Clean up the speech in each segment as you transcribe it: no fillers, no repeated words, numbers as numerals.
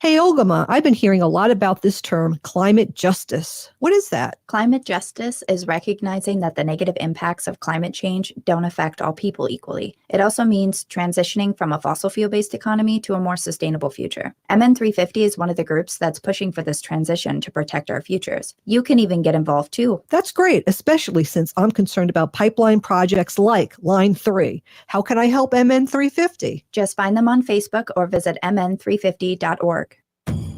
Hey, Ogimaa, I've been hearing a lot about this term, climate justice. What is that? Climate justice is recognizing that the negative impacts of climate change don't affect all people equally. It also means transitioning from a fossil fuel-based economy to a more sustainable future. MN350 is one of the groups that's pushing for this transition to protect our futures. You can even get involved too. That's great, especially since I'm concerned about pipeline projects like Line 3. How can I help MN350? Just find them on Facebook or visit mn350.org.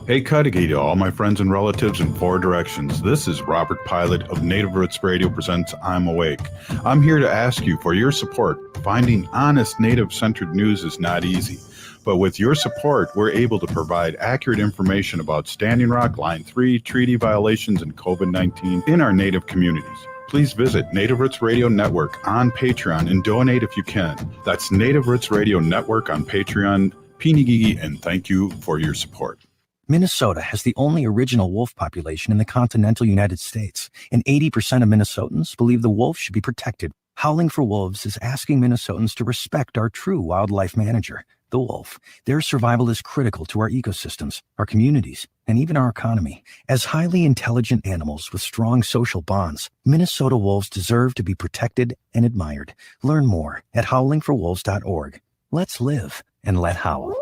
Hey, Cudahy to all my friends and relatives in four directions. This is Robert Pilot of Native Roots Radio presents I'm Awake. I'm here to ask you for your support. Finding honest Native-centered news is not easy. But with your support, we're able to provide accurate information about Standing Rock, Line 3, treaty violations, and COVID-19 in our Native communities. Please visit Native Roots Radio Network on Patreon and donate if you can. That's Native Roots Radio Network on Patreon. Pinigigi, and thank you for your support. Minnesota has the only original wolf population in the continental United States, and 80% of Minnesotans believe the wolf should be protected. Howling for Wolves is asking Minnesotans to respect our true wildlife manager, the wolf. Their survival is critical to our ecosystems, our communities, and even our economy. As highly intelligent animals with strong social bonds, Minnesota wolves deserve to be protected and admired. Learn more at howlingforwolves.org. Let's live and let howl.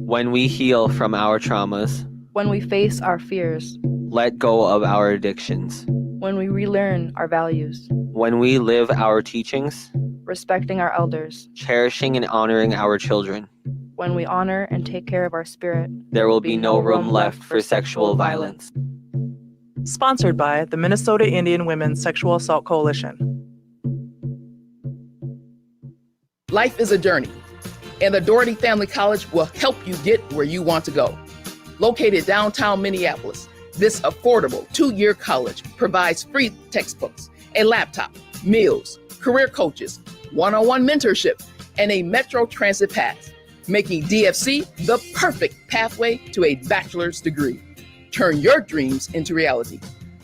When we heal from our traumas, when we face our fears, let go of our addictions, when we relearn our values, when we live our teachings, respecting our elders, cherishing and honoring our children, when we honor and take care of our spirit, there will be no room left for sexual violence. Sponsored by the Minnesota Indian Women's Sexual Assault Coalition. Life is a journey, and the Doherty Family College will help you get where you want to go. Located downtown Minneapolis, this affordable 2-year college provides free textbooks, a laptop, meals, career coaches, one-on-one mentorship, and a Metro Transit pass, making DFC the perfect pathway to a bachelor's degree. Turn your dreams into reality.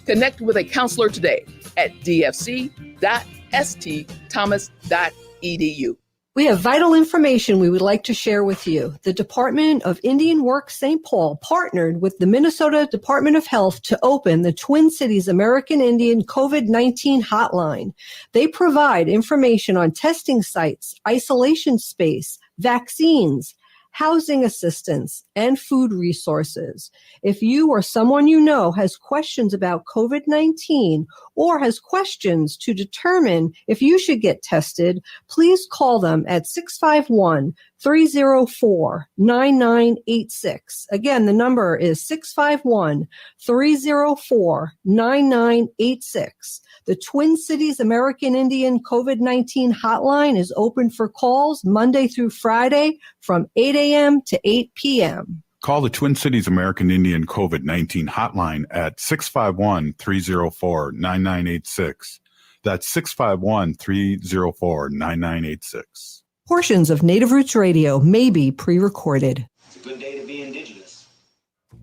Connect with a counselor today at dfc.stthomas.edu. We have vital information we would like to share with you. The Department of Indian Works St. Paul partnered with the Minnesota Department of Health to open the Twin Cities American Indian COVID-19 hotline. They provide information on testing sites, isolation space, vaccines, housing assistance, and food resources. If you or someone you know has questions about COVID-19 or has questions to determine if you should get tested, please call them at 651-304-9986. Again, the number is 651-304-9986. The Twin Cities American Indian COVID-19 hotline is open for calls Monday through Friday from 8 a.m. to 8 p.m. Call the Twin Cities American Indian COVID-19 hotline at 651-304-9986. That's 651-304-9986. Portions of Native Roots Radio may be pre-recorded. It's a good day to be indigenous.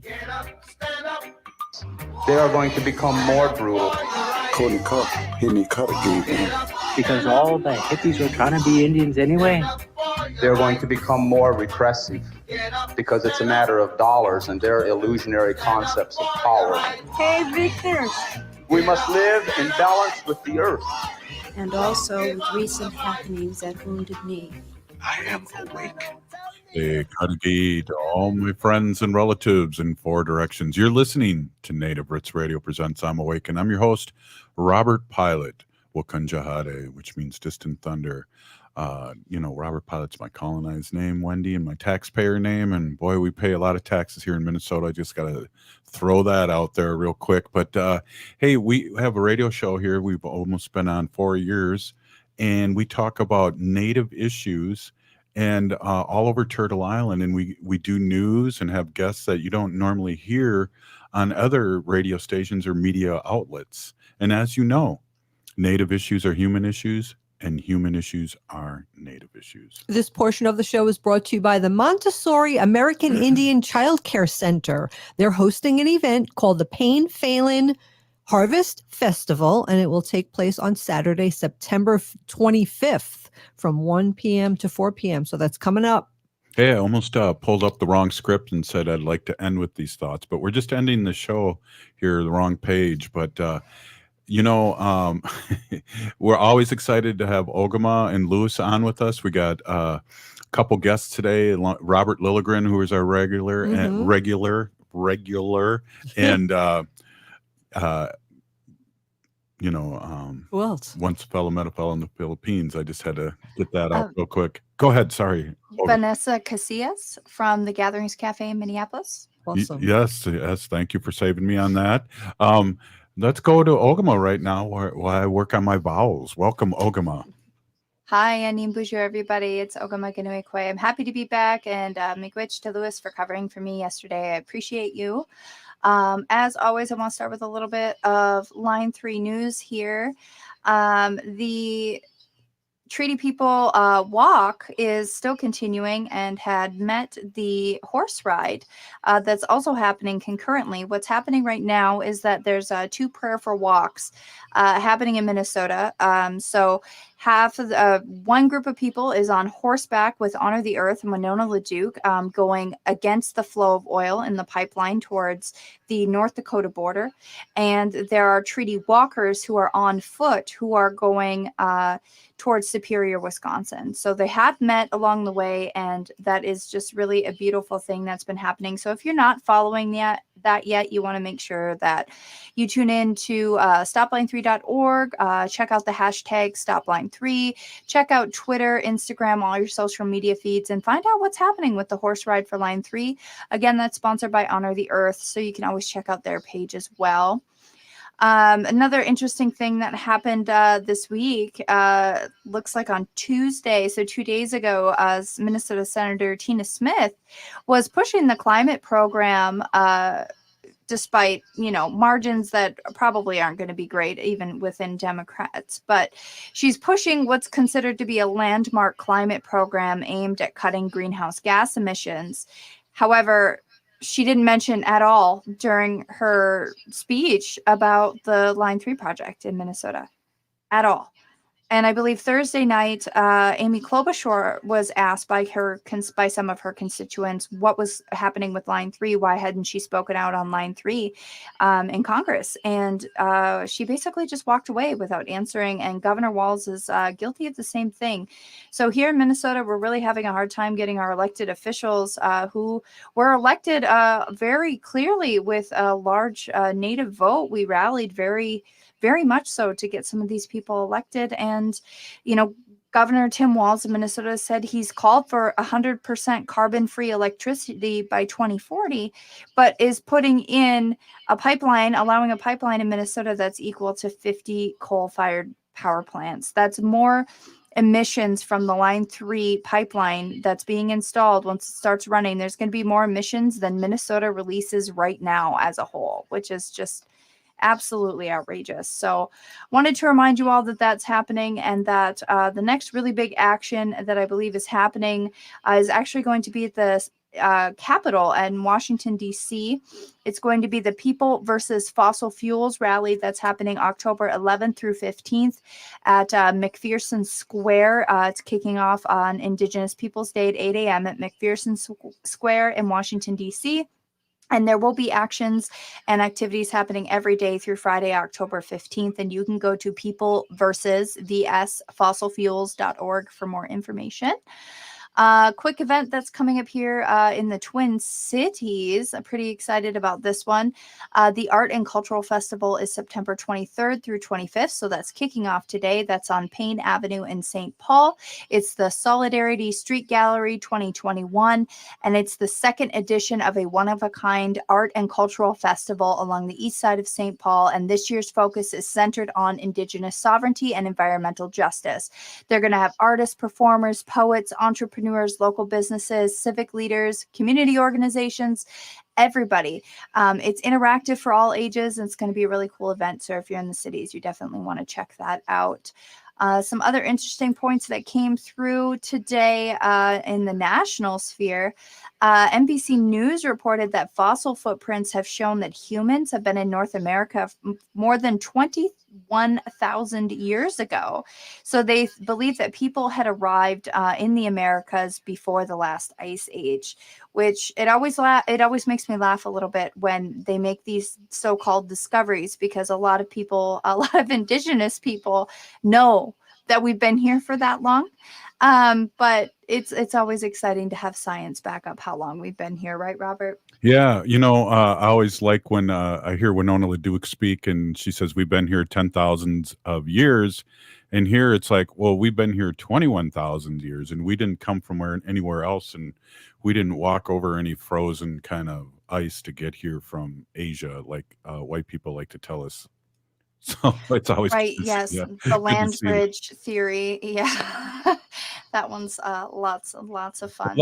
Get up, stand up. They are going to become more brutal. Because all the hippies were trying to be Indians anyway. They're going to become more repressive because it's a matter of dollars and their illusionary concepts of power. Hey, Victor. We must live in balance with the earth. And also with recent happenings at Wounded Knee. I am awake. Hey, Cudahy to all my friends and relatives in four directions. You're listening to Native Roots Radio presents I'm Awake, and I'm your host, Robert Pilot, Wakunjahade, which means distant thunder. Robert Pilot's my colonized name, Wendy, and my taxpayer name. And boy, we pay a lot of taxes here in Minnesota. I just got to throw that out there real quick. But hey, we have a radio show here. We've almost been on 4 years, and we talk about Native issues and all over Turtle Island. And we do news and have guests that you don't normally hear on other radio stations or media outlets. And as you know, Native issues are human issues, and human issues are Native issues. This portion of the show is brought to you by the Montessori American Indian Child Care Center. They're hosting an event called the Payne Phelan Harvest Festival, and it will take place on Saturday, September 25th from 1 p.m. to 4 p.m. So that's coming up. Hey, I almost pulled up the wrong script and said I'd like to end with these thoughts, but we're just ending the show here, the wrong page. But, we're always excited to have Ogimaa and Lewis on with us. We got a couple guests today, Robert Lilligren, who is our regular, and who else? Once met a fellow in the Philippines. I just had to get that out real quick. Go ahead. Sorry. Vanessa Casillas from the Gatherings Cafe in Minneapolis. Awesome. Yes. Thank you for saving me on that. Let's go to Ogimaa right now while I work on my vowels. Welcome, Ogimaa. Hi, Anim Bonjour, everybody. It's Ogimaa Giniw Ikwe. I'm happy to be back, and miigwech to Lewis for covering for me yesterday. I appreciate you. As always, I want to start with a little bit of Line 3 news here. The Treaty People walk is still continuing and had met the horse ride that's also happening concurrently. What's happening right now is that there's 2 prayer for walks happening in Minnesota. So half of one group of people is on horseback with Honor the Earth and Winona LaDuke going against the flow of oil in the pipeline towards the North Dakota border. And there are treaty walkers who are on foot who are going towards Superior, Wisconsin. So they have met along the way, and that is just really a beautiful thing that's been happening. So if you're not following that yet, you want to make sure that you tune in to stopline3.org, check out the hashtag StopLine3, check out Twitter, Instagram, all your social media feeds, and find out what's happening with the horse ride for Line 3. Again, that's sponsored by Honor the Earth, so you can always check out their page as well. Another interesting thing that happened this week, looks like on Tuesday, so 2 days ago, Minnesota Senator Tina Smith was pushing the climate program despite, margins that probably aren't going to be great even within Democrats. But she's pushing what's considered to be a landmark climate program aimed at cutting greenhouse gas emissions. However, she didn't mention at all during her speech about the Line 3 project in Minnesota at all. And I believe Thursday night, Amy Klobuchar was asked by some of her constituents what was happening with Line 3. Why hadn't she spoken out on Line 3 in Congress? And she basically just walked away without answering. And Governor Walz is guilty of the same thing. So here in Minnesota, we're really having a hard time getting our elected officials who were elected very clearly with a large Native vote. We rallied very much so to get some of these people elected. And, Governor Tim Walz of Minnesota said he's called for 100% carbon-free electricity by 2040, but is putting in allowing a pipeline in Minnesota that's equal to 50 coal-fired power plants. That's more emissions from the Line 3 pipeline that's being installed. Once it starts running, there's going to be more emissions than Minnesota releases right now as a whole, which is just absolutely outrageous. So wanted to remind you all that that's happening, and that the next really big action that I believe is happening is actually going to be at the Capitol in Washington, D.C. It's going to be the People versus Fossil Fuels rally that's happening October 11th through 15th at McPherson Square. It's kicking off on Indigenous Peoples Day at 8 a.m. at McPherson Square in Washington, D.C. And there will be actions and activities happening every day through Friday, October 15th. And you can go to peopleversusfossilfuels.org for more information. Quick event that's coming up here in the Twin Cities. I'm pretty excited about this one. The Art and Cultural Festival is September 23rd through 25th, so that's kicking off today. That's on Payne Avenue in St. Paul. It's the Solidarity Street Gallery 2021, and it's the second edition of a one-of-a-kind art and cultural festival along the east side of St. Paul, and this year's focus is centered on Indigenous sovereignty and environmental justice. They're going to have artists, performers, poets, entrepreneurs, local businesses, civic leaders, community organizations, everybody. It's interactive for all ages, and it's going to be a really cool event. So if you're in the cities, you definitely want to check that out. Some other interesting points that came through today in the national sphere. NBC News reported that fossil footprints have shown that humans have been in North America more than 21,000 years ago. So they believe that people had arrived in the Americas before the last ice age, which it always makes me laugh a little bit when they make these so-called discoveries, because a lot of indigenous people know that we've been here for that long. But it's always exciting to have science back up how long we've been here, right, Robert? Yeah, I always like when I hear Winona LaDuke speak, and she says we've been here 10,000 of years, and here it's like, well, we've been here 21,000 years, and we didn't come from anywhere else, and we didn't walk over any frozen kind of ice to get here from Asia, like white people like to tell us. So it's always right. Yes, yeah, the land bridge theory. Yeah, that one's lots of fun.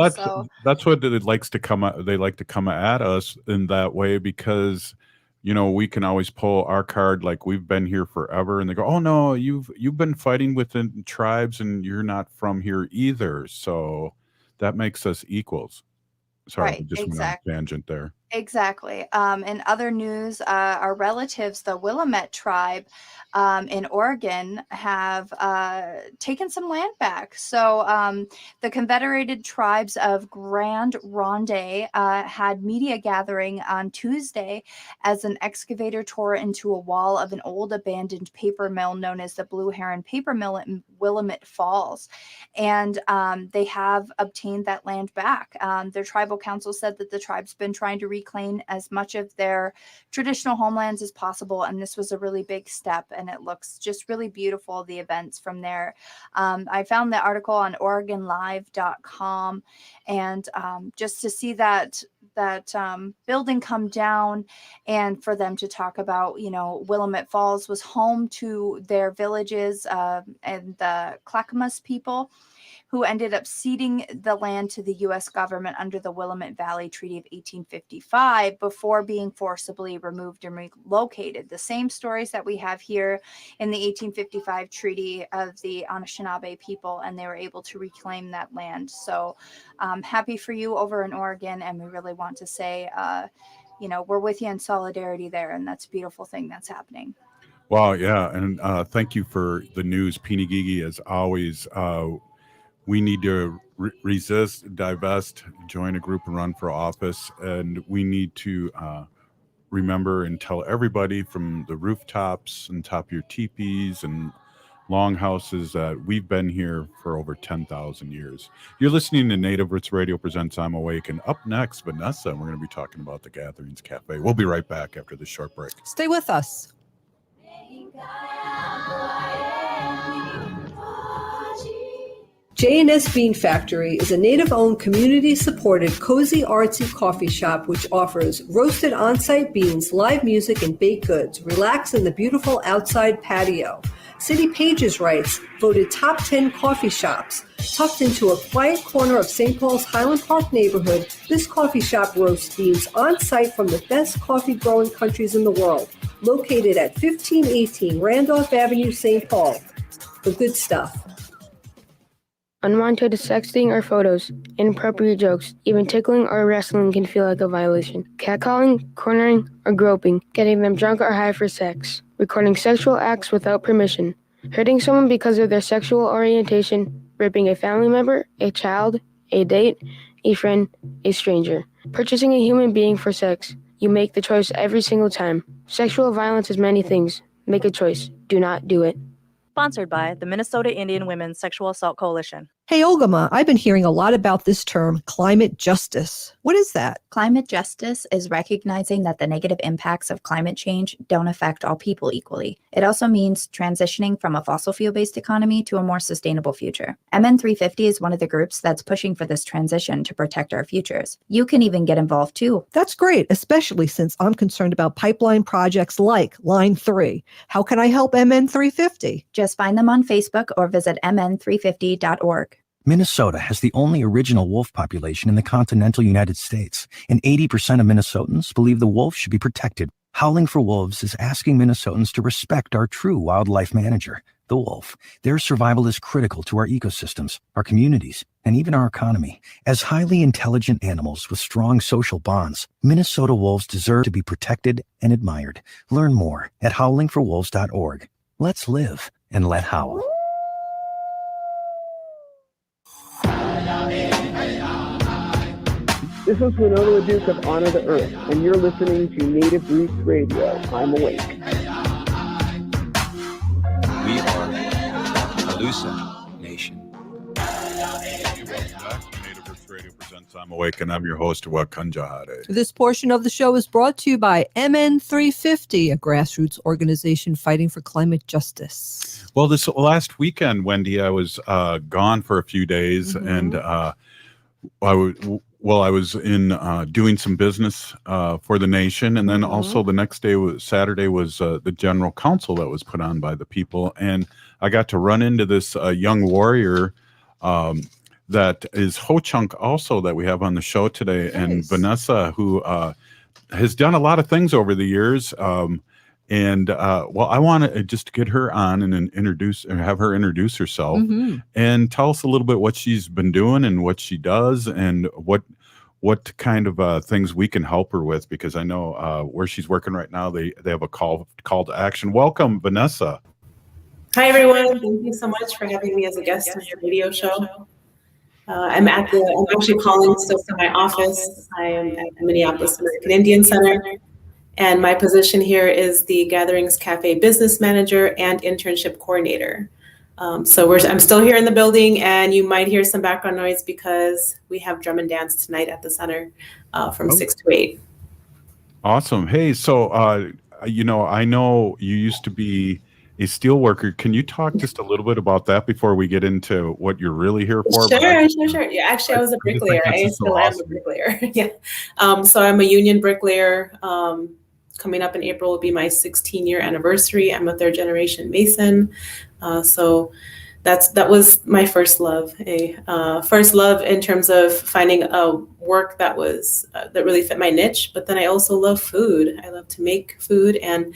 That's what it likes to come. They like to come at us in that way because, we can always pull our card like we've been here forever, and they go, "Oh no, you've been fighting within tribes, and you're not from here either." So that makes us equals. Sorry, right, I just went on a tangent there. Exactly. In other news, our relatives, the Willamette tribe in Oregon, have taken some land back. So the Confederated Tribes of Grand Ronde had media gathering on Tuesday as an excavator tore into a wall of an old abandoned paper mill known as the Blue Heron Paper Mill in Willamette Falls. And they have obtained that land back. Their tribal council said that the tribe's been trying to reclaim as much of their traditional homelands as possible, and this was a really big step, and it looks just really beautiful, the events from there. I found the article on OregonLive.com, and just to see that building come down, and for them to talk about, Willamette Falls was home to their villages and the Clackamas people, who ended up ceding the land to the U.S. government under the Willamette Valley Treaty of 1855 before being forcibly removed and relocated. The same stories that we have here in the 1855 Treaty of the Anishinaabe people, and they were able to reclaim that land. So happy for you over in Oregon, and we really want to say, we're with you in solidarity there, and that's a beautiful thing that's happening. Wow, yeah, and thank you for the news, Pinigigi, as always. We need to resist, divest, join a group and run for office. And we need to remember and tell everybody from the rooftops and top of your teepees and longhouses that we've been here for over 10,000 years. You're listening to Native Roots Radio presents I'm Awake. And up next, Vanessa, we're going to be talking about the Gatherings Cafe. We'll be right back after this short break. Stay with us. J&S Bean Factory is a native-owned, community-supported, cozy, artsy coffee shop which offers roasted on-site beans, live music, and baked goods. Relax in the beautiful outside patio. City Pages writes, voted top 10 coffee shops. Tucked into a quiet corner of St. Paul's Highland Park neighborhood, this coffee shop roasts beans on-site from the best coffee-growing countries in the world. Located at 1518 Randolph Avenue, St. Paul. The good stuff. Unwanted sexting or photos, inappropriate jokes, even tickling or wrestling can feel like a violation. Catcalling, cornering, or groping, getting them drunk or high for sex, recording sexual acts without permission, hurting someone because of their sexual orientation, raping a family member, a child, a date, a friend, a stranger, purchasing a human being for sex. You make the choice every single time. Sexual violence is many things. Make a choice. Do not do it. Sponsored by the Minnesota Indian Women's Sexual Assault Coalition. Hey, Ogimaa, I've been hearing a lot about this term, climate justice. What is that? Climate justice is recognizing that the negative impacts of climate change don't affect all people equally. It also means transitioning from a fossil fuel-based economy to a more sustainable future. MN350 is one of the groups that's pushing for this transition to protect our futures. You can even get involved too. That's great, especially since I'm concerned about pipeline projects like Line 3. How can I help MN350? Just find them on Facebook or visit mn350.org. Minnesota has the only original wolf population in the continental United States, and 80% of Minnesotans believe the wolf should be protected. Howling for Wolves is asking Minnesotans to respect our true wildlife manager. the wolf. Their survival is critical to our ecosystems, our communities, and even our economy. As highly intelligent animals with strong social bonds, Minnesota wolves deserve to be protected and admired. Learn more at howlingforwolves.org. Let's live and let howl. This is Winona LaDuke of Honor the Earth, and you're listening to Native Roots Radio. I'm awake. We are Halusa Nation. Native Roots Radio presents I'm Awake, and I'm your host, Wakanjahare. This portion of the show is brought to you by MN350, a grassroots organization fighting for climate justice. Well, this last weekend, Wendy, I was gone for a few days, and I was in doing some business for the nation, and then also the next day, Saturday, was the general council that was put on by the people, and I got to run into this young warrior that is Ho-Chunk also that we have on the show today, and Vanessa, who has done a lot of things over the years. And I want to just get her on and have her introduce herself and tell us a little bit what she's been doing and what she does and what kind of things we can help her with, because I know where she's working right now, they have a call to action. Welcome, Vanessa. Hi, everyone. Thank you so much for having me as a guest on your radio show. I'm actually calling still from my office. I am at the Minneapolis American Indian Center. And my position here is the Gatherings Cafe business manager and internship coordinator. I'm still here in the building, and you might hear some background noise because we have drum and dance tonight at the center from 6 to 8. Awesome. Hey, so, I know you used to be a steel worker. Can you talk just a little bit about that before we get into what you're really here for? Sure. Yeah, actually, I was a bricklayer. I still am a bricklayer. Yeah. So I'm a union bricklayer. Coming up in April will be my 16-year anniversary. I'm a third generation Mason. So that was my first love. First love in terms of finding a work that was that really fit my niche. But then I also love food. I love to make food, and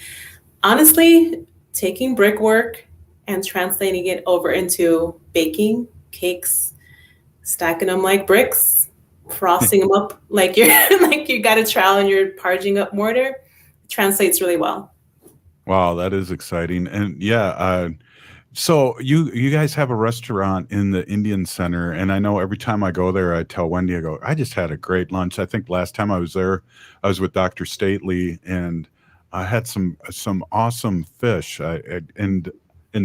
honestly, taking brickwork and translating it over into baking cakes, stacking them like bricks, frosting them up like you got a trowel and you're parging up mortar, translates really well. Wow, that is exciting. And yeah, so you guys have a restaurant in the Indian Center, and I know every time I go there, I tell Wendy, I just had a great lunch. I think last time I was there, I was with Dr. Stately, and I had some awesome fish and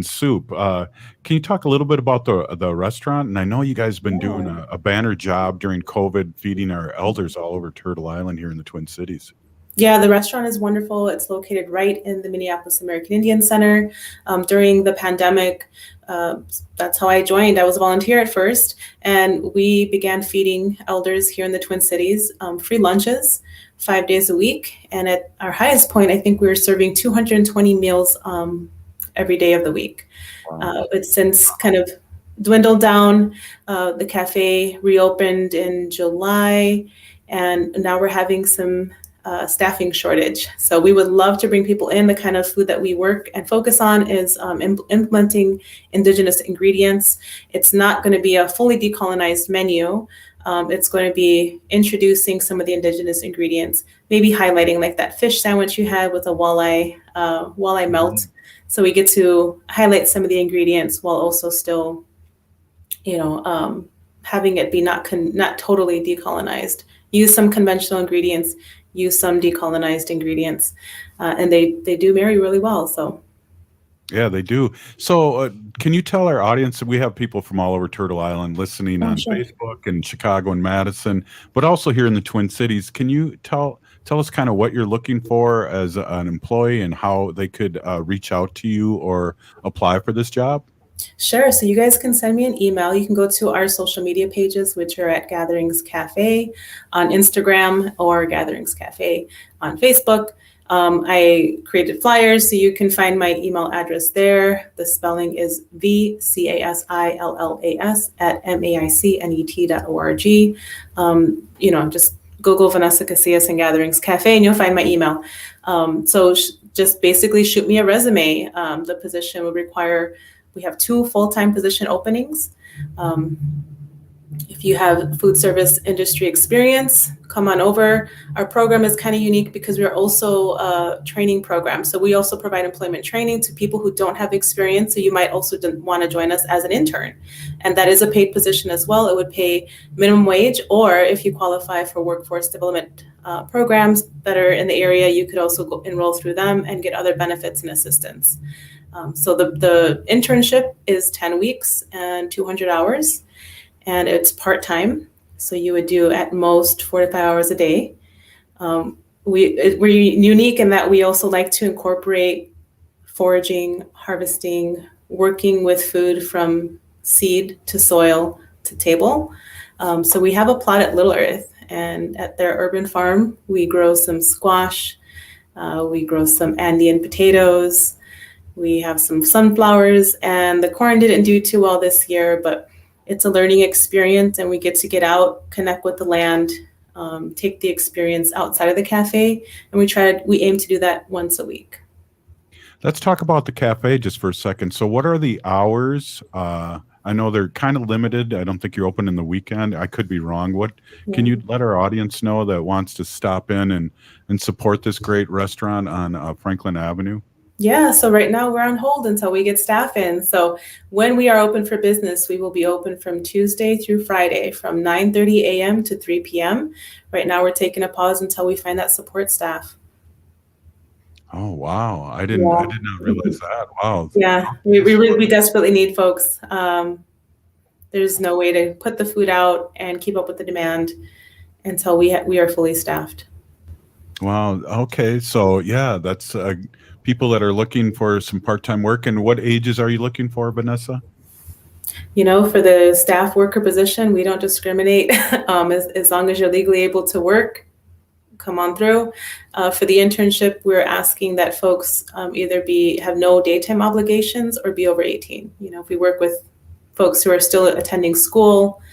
soup. Can you talk a little bit about the restaurant? And I know you guys have been doing a banner job during COVID, feeding our elders all over Turtle Island here in the Twin Cities. Yeah, the restaurant is wonderful. It's located right in the Minneapolis American Indian Center. During the pandemic, that's how I joined. I was a volunteer at first, and we began feeding elders here in the Twin Cities free lunches 5 days a week. And at our highest point, I think we were serving 220 meals every day of the week. Wow. It's since kind of dwindled down. The cafe reopened in July, and now we're having some staffing shortage. So we would love to bring people in. The kind of food that we work and focus on is implementing indigenous ingredients. It's not going to be a fully decolonized menu. It's going to be introducing some of the indigenous ingredients, maybe highlighting like that fish sandwich you had with a walleye melt. So we get to highlight some of the ingredients while also still, having it be not totally decolonized. Use some conventional ingredients, use some decolonized ingredients, and they do marry really well. So. Yeah, they do. So can you tell our audience that we have people from all over Turtle Island listening on Facebook and Chicago and Madison, but also here in the Twin Cities. Can you tell us kind of what you're looking for as an employee and how they could reach out to you or apply for this job? Sure. So you guys can send me an email. You can go to our social media pages, which are at Gatherings Cafe on Instagram or Gatherings Cafe on Facebook. I created flyers, so you can find my email address there. The spelling is VCASILLAS@maicnet.org. Just Google Vanessa Casillas and Gatherings Cafe, and you'll find my email. So just basically shoot me a resume. The position would require We have 2 full-time position openings. If you have food service industry experience, come on over. Our program is kind of unique because we're also a training program. So we also provide employment training to people who don't have experience. So you might also want to join us as an intern. And that is a paid position as well. It would pay minimum wage, or if you qualify for workforce development programs that are in the area, you could also go enroll through them and get other benefits and assistance. So the internship is 10 weeks and 200 hours. And it's part-time, so you would do at most 4 to 5 hours a day. We're unique in that we also like to incorporate foraging, harvesting, working with food from seed to soil to table. So we have a plot at Little Earth, and at their urban farm, we grow some squash, we grow some Andean potatoes, we have some sunflowers, and the corn didn't do too well this year, but it's a learning experience, and we get to get out, connect with the land, take the experience outside of the cafe, and we aim to do that once a week. Let's talk about the cafe just for a second. So what are the hours? I know they're kind of limited. I don't think you're open in the weekend. I could be wrong. Can you let our audience know that wants to stop in and support this great restaurant on Franklin Avenue? Yeah, so right now we're on hold until we get staff in. So when we are open for business, we will be open from Tuesday through Friday from 9:30 a.m. to 3 p.m. Right now we're taking a pause until we find that support staff. Oh, wow. I did not realize that. Wow. Yeah, we desperately need folks. There's no way to put the food out and keep up with the demand until we are fully staffed. Wow. Okay. So yeah, that's people that are looking for some part-time work. And what ages are you looking for, Vanessa? You know, for the staff worker position, we don't discriminate. As long as you're legally able to work, come on through. For the internship, we're asking that folks either have no daytime obligations or be over 18. You know, if we work with folks who are still attending school,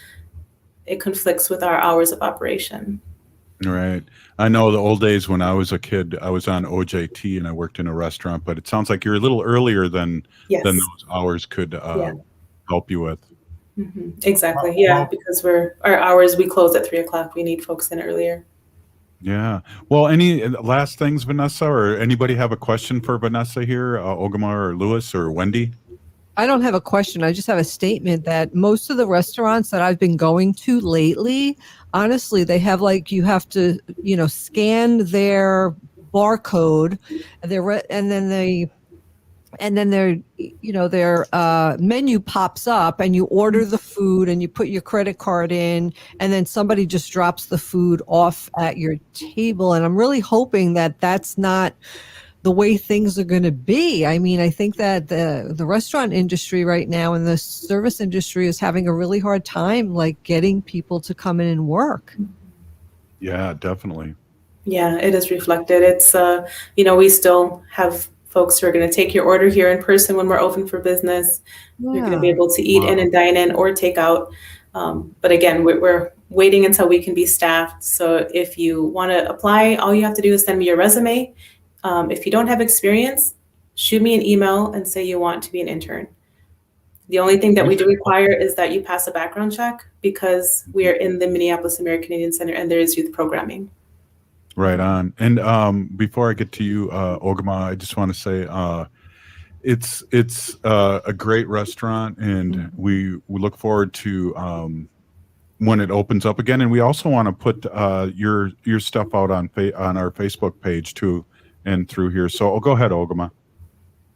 it conflicts with our hours of operation. Right. I know the old days when I was a kid, I was on OJT and I worked in a restaurant, but it sounds like you're a little earlier than those hours could help you with. Mm-hmm. Exactly. Yeah, because our hours, we close at 3 o'clock. We need folks in earlier. Yeah. Well, any last things, Vanessa, or anybody have a question for Vanessa here, Ogimaa or Lewis or Wendy? I don't have a question. I just have a statement that most of the restaurants that I've been going to lately, honestly, they have you have to, scan their barcode, and then their menu pops up, and you order the food and you put your credit card in, and then somebody just drops the food off at your table. And I'm really hoping that that's not the way things are going to be. I mean, I think that the restaurant industry right now and the service industry is having a really hard time, getting people to come in and work. Yeah, definitely. Yeah, it is reflected. It's, we still have folks who are going to take your order here in person when we're open for business. You're going to be able to eat in and dine in or take out. But again, we're waiting until we can be staffed. So if you want to apply, all you have to do is send me your resume. If you don't have experience, shoot me an email and say you want to be an intern. The only thing that we do require is that you pass a background check, because we are in the Minneapolis American Indian Center and there is youth programming. Right on. And before I get to you, Ogimaa, I just want to say it's a great restaurant, and we look forward to when it opens up again. And we also want to put your stuff out on our Facebook page too, and through here. So I'll go ahead, Ogimaa.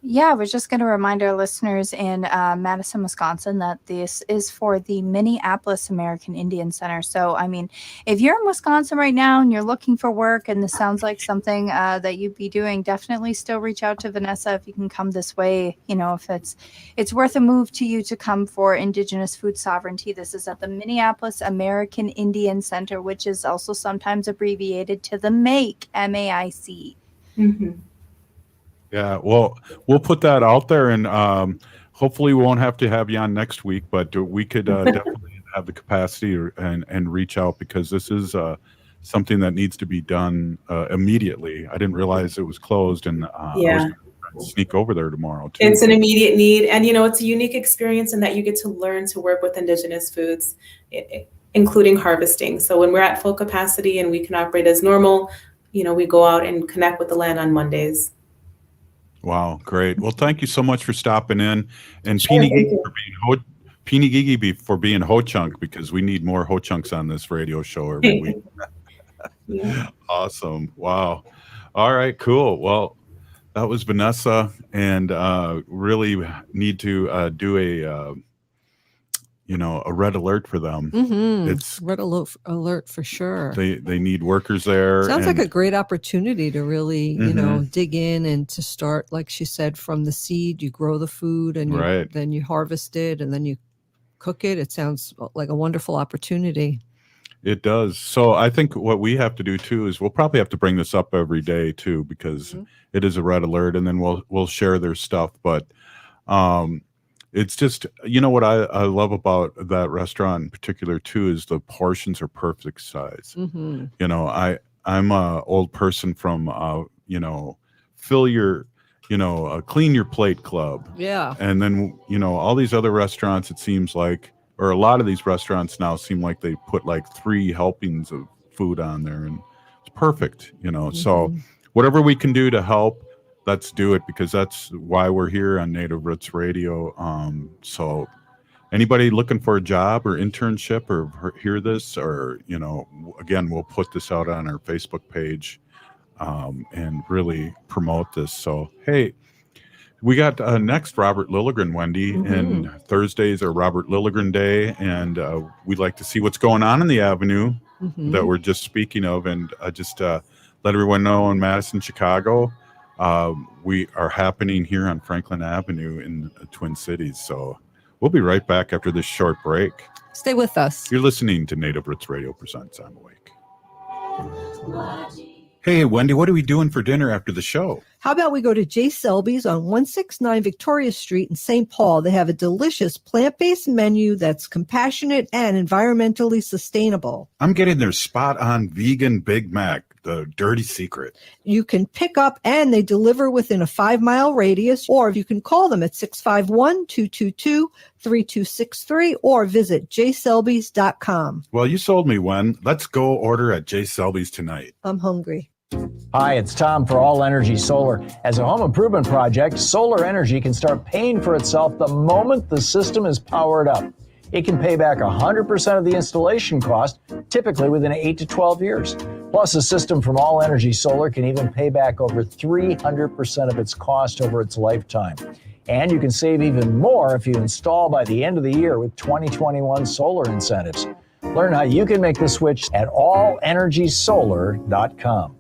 Yeah, we're just going to remind our listeners in Madison, Wisconsin, that this is for the Minneapolis American Indian Center. So, I mean, if you're in Wisconsin right now and you're looking for work and this sounds like something that you'd be doing, definitely still reach out to Vanessa if you can come this way. If it's worth a move to you to come for Indigenous food sovereignty. This is at the Minneapolis American Indian Center, which is also sometimes abbreviated to the MAIC, M-A-I-C. Mm-hmm. Yeah, well, we'll put that out there, and hopefully we won't have to have you on next week, but we could definitely have the capacity and reach out, because this is something that needs to be done immediately. I didn't realize it was closed, and I was going to try sneak over there tomorrow too. It's an immediate need. And, it's a unique experience in that you get to learn to work with indigenous foods, including harvesting. So when we're at full capacity and we can operate as normal, we go out and connect with the land on Mondays. Wow, great. Well, thank you so much for stopping in, and Sure, Peeny Gigi for being Ho-Chunk, because we need more Ho-Chunks on this radio show every week. Yeah. Awesome. Wow. All right, cool. Well, that was Vanessa, and really need to do a red alert for them. It's red alert for sure. They need workers there. Sounds like a great opportunity to really, dig in and to start, like she said, from the seed, you grow the food and then you harvest it and then you cook it. It sounds like a wonderful opportunity. It does. So I think what we have to do too is we'll probably have to bring this up every day too, because it is a red alert, and then we'll share their stuff. But it's just, what I love about that restaurant in particular too is the portions are perfect size. I'm a old person from fill your clean your plate club. Yeah. And then all these other restaurants, it seems like, or a lot of these restaurants now seem like they put like 3 helpings of food on there, and it's perfect, So whatever we can do to help, let's do it, because that's why we're here on Native Roots Radio. So anybody looking for a job or internship or hear this, or, again, we'll put this out on our Facebook page and really promote this. So, hey, we got next Robert Lilligren, Wendy, and Thursdays are Robert Lilligren Day, and we'd like to see what's going on in the Avenue that we're just speaking of, and just let everyone know in Madison, Chicago, we are happening here on Franklin Avenue in the Twin Cities. So we'll be right back after this short break. Stay with us. You're listening to Native Roots Radio presents I'm Awake. Hey, Wendy, what are we doing for dinner after the show? How about we go to J. Selby's on 169 Victoria Street in St. Paul? They have a delicious plant-based menu that's compassionate and environmentally sustainable. I'm getting their spot-on vegan Big Mac, the dirty secret. You can pick up and they deliver within a 5-mile radius, or you can call them at 651-222-3263 or visit jselbys.com. Well, you sold me, Wen. Let's go order at J. Selby's tonight. I'm hungry. Hi, it's Tom for All Energy Solar. As a home improvement project, solar energy can start paying for itself the moment the system is powered up. It can pay back 100% of the installation cost, typically within 8 to 12 years. Plus, a system from All Energy Solar can even pay back over 300% of its cost over its lifetime. And you can save even more if you install by the end of the year with 2021 solar incentives. Learn how you can make the switch at allenergysolar.com.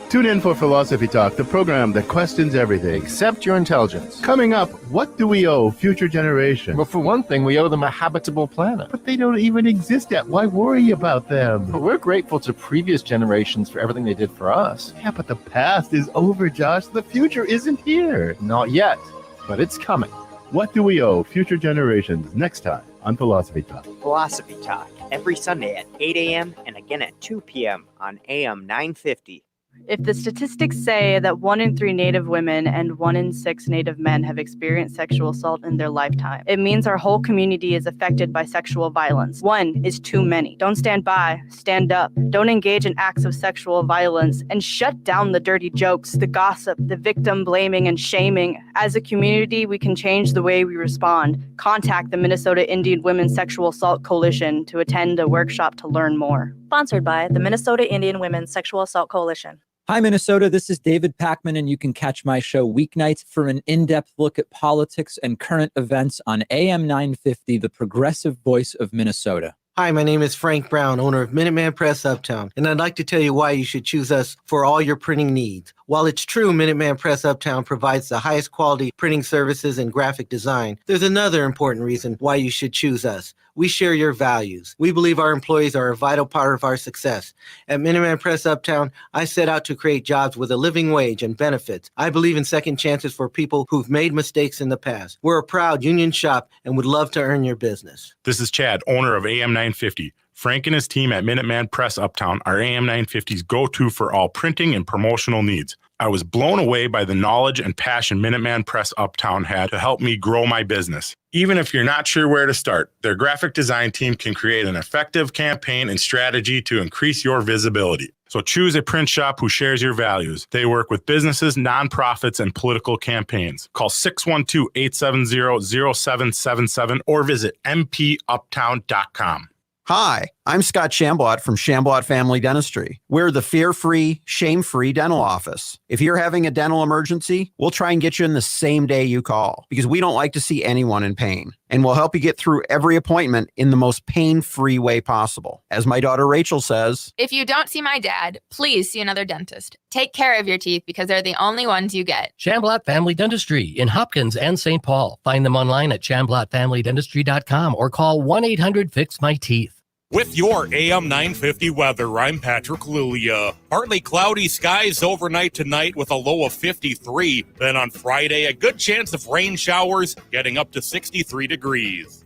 Tune in for Philosophy Talk, the program that questions everything except your intelligence. Coming up, what do we owe future generations? Well, for one thing, we owe them a habitable planet. But they don't even exist yet. Why worry about them? Well, we're grateful to previous generations for everything they did for us. Yeah, but the past is over, Josh. The future isn't here. Not yet, but it's coming. What do we owe future generations? Next time on Philosophy Talk. Philosophy Talk, every Sunday at 8 a.m. and again at 2 p.m. on AM 950. If the statistics say that 1 in 3 Native women and 1 in 6 Native men have experienced sexual assault in their lifetime, it means our whole community is affected by sexual violence. 1 is too many. Don't stand by, stand up. Don't engage in acts of sexual violence, and shut down the dirty jokes, the gossip, the victim blaming and shaming. As a community, we can change the way we respond. Contact the Minnesota Indian Women's Sexual Assault Coalition to attend a workshop to learn more. Sponsored by the Minnesota Indian Women's Sexual Assault Coalition. Hi, Minnesota. This is David Packman, and you can catch my show weeknights for an in-depth look at politics and current events on AM 950, the progressive voice of Minnesota. Hi, my name is Frank Brown, owner of Minuteman Press Uptown, and I'd like to tell you why you should choose us for all your printing needs. While it's true Minuteman Press Uptown provides the highest quality printing services and graphic design, there's another important reason why you should choose us. We share your values. We believe our employees are a vital part of our success. At Minuteman Press Uptown, I set out to create jobs with a living wage and benefits. I believe in second chances for people who've made mistakes in the past. We're a proud union shop and would love to earn your business. This is Chad, owner of AM 950. Frank and his team at Minuteman Press Uptown are AM 950's go-to for all printing and promotional needs. I was blown away by the knowledge and passion Minuteman Press Uptown had to help me grow my business. Even if you're not sure where to start, their graphic design team can create an effective campaign and strategy to increase your visibility. So choose a print shop who shares your values. They work with businesses, nonprofits, and political campaigns. Call 612-870-0777 or visit mpuptown.com. Hi, I'm Scott Shambot from Shambot Family Dentistry. We're the fear-free, shame-free dental office. If you're having a dental emergency, we'll try and get you in the same day you call because we don't like to see anyone in pain. And we'll help you get through every appointment in the most pain-free way possible. As my daughter Rachel says, if you don't see my dad, please see another dentist. Take care of your teeth because they're the only ones you get. Shambot Family Dentistry in Hopkins and St. Paul. Find them online at shamblotfamilydentistry.com or call 1-800-FIX-MY-TEETH. With your AM 950 weather, I'm Patrick Lulia. Partly cloudy skies overnight tonight with a low of 53. Then on Friday, a good chance of rain showers getting up to 63 degrees.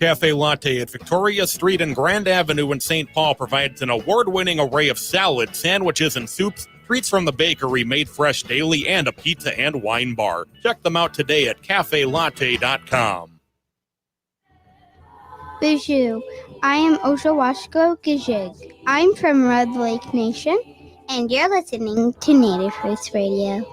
Cafe Latte at Victoria Street and Grand Avenue in St. Paul provides an award-winning array of salads, sandwiches, and soups, treats from the bakery made fresh daily, and a pizza and wine bar. Check them out today at cafelatte.com. Bijou. I am Oshawashko Gijig. I'm from Red Lake Nation, and you're listening to Native Roots Radio.